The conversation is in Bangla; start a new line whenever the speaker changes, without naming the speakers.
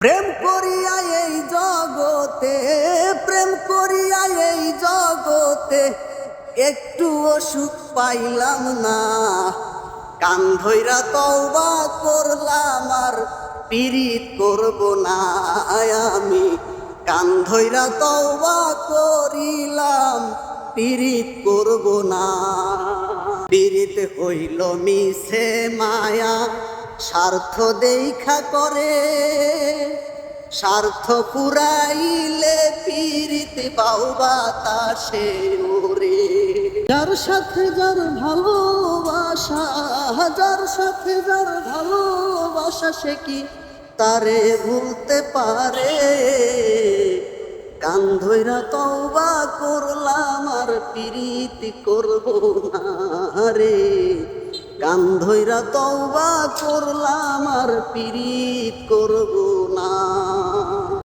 প্রেম করিয়া এই জগতে, প্রেম করিয়া এই জগতে একটুও সুখ পাইলাম না। কান ধইরা তওবা করলাম আর পীড়িত করব না আমি। কান ধইরা তওবা করিলাম পীড়িত করব না। পীড়িত হইল মিছে মায়া, স্বার্থ দেখা করে। স্বার্থ পুরাইলে পীড়িত বাউ বাতাসে ওরে। যার সাথে যার ভালোবাসা, যার সাথে যার ভালোবাসা, সে কি তারে ভুলতে পারে? কান ধইরা তওবা করলাম আর পীড়িত করব না রে। কান ধইরা তওবা করলাম আর পীড়িত করব না।